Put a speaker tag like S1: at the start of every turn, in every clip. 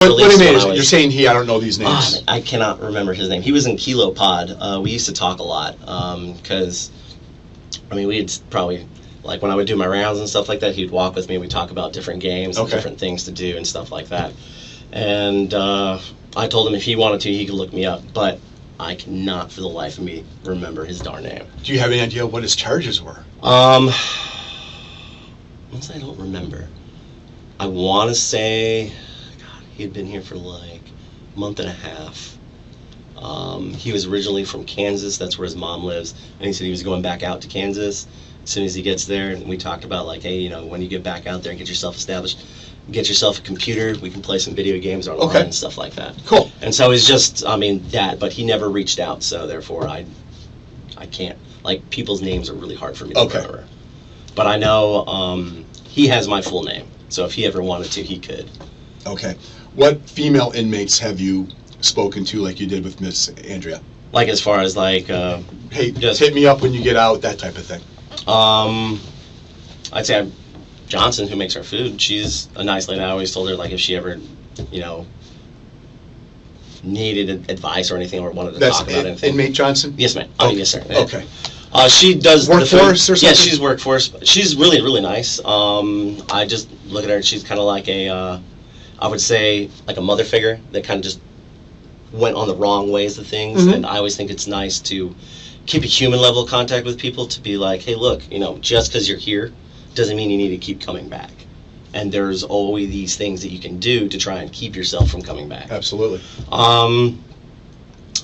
S1: What do you mean?
S2: when I was-
S1: You're saying he? I don't know these names.
S2: I cannot remember his name. He was in Kilo Pod. We used to talk a lot because, I mean, we'd probably, like when I would do my rounds and stuff like that, he'd walk with me. We'd talk about different games and different things to do and stuff like that. And I told him if he wanted to, he could look me up. But I cannot for the life of me remember his darn name.
S1: Do you have any idea what his charges were?
S2: Once I don't remember. I want to say, God, he had been here for like a month and a half. He was originally from Kansas. That's where his mom lives. And he said he was going back out to Kansas as soon as he gets there. And we talked about like, hey, you know, when you get back out there and get yourself established, get yourself a computer. We can play some video games online and stuff like that.
S1: Cool.
S2: And so it's just, I mean, that. But he never reached out. So therefore, I can't. Like, people's names are really hard for me to remember. But I know he has my full name. So if he ever wanted to, he could.
S1: Okay. What female inmates have you spoken to like you did with Miss Andrea?
S2: Like as far as like...
S1: hey, just hit me up when you get out, that type of thing.
S2: I'd say Johnson, who makes our food, she's a nice lady. I always told her, like, if she ever, you know, needed advice or anything or wanted to talk about anything.
S1: Inmate Johnson?
S2: Yes, ma'am.
S1: Okay.
S2: Yes, sir.
S1: Okay.
S2: She does
S1: workforce or something?
S2: Yeah, she's workforce. She's really, really nice. I just look at her. She's kind of like a, I would say, like a mother figure that kind of just went on the wrong ways of things. And I always think it's nice to keep a human level of contact with people, to be like, hey, look, you know, just because you're here doesn't mean you need to keep coming back. And there's always these things that you can do to try and keep yourself from coming back.
S1: Absolutely.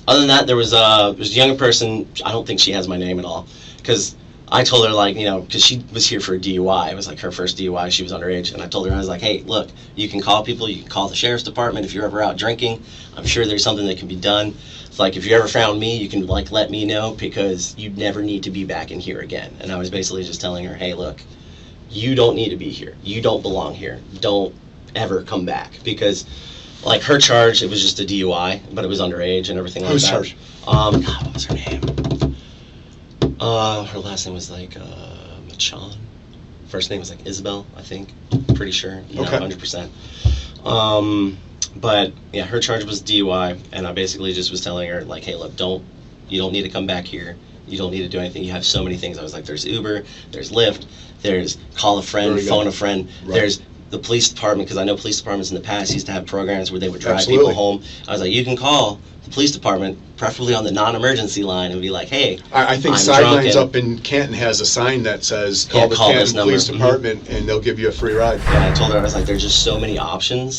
S2: Other than that, there was a younger person. I don't think she has my name at all, because I told her, like, you know, because she was here for a DUI. It was like her first DUI. She was underage, and I told her, I was like, hey, look, you can call people. You can call the sheriff's department if you're ever out drinking. I'm sure there's something that can be done. It's like, if you ever found me, you can, like, let me know, because you never need to be back in here again. And I was basically just telling her, hey, look, you don't need to be here. You don't belong here. Don't ever come back, because, like, her charge, it was just a DUI, but it was underage and everything like that.
S1: Whose charge?
S2: God, what was her name? Her last name was like Machon. First name was like Isabel, I think. Pretty sure, not 100%. But yeah, her charge was DUI, and I basically just was telling her, like, hey, look, you don't need to come back here. You don't need to do anything. You have so many things. I was like, there's Uber, there's Lyft, there's call a friend, phone a friend, there's the police department, because I know police departments in the past used to have programs where they would drive people home. I was like, you can call the police department, preferably on the non-emergency line, and be like, hey,
S1: I think Sidelines up in Canton has a sign that says, call the Canton Police Department, and they'll give you a free ride.
S2: Yeah, I told her, I was like, there's just so many options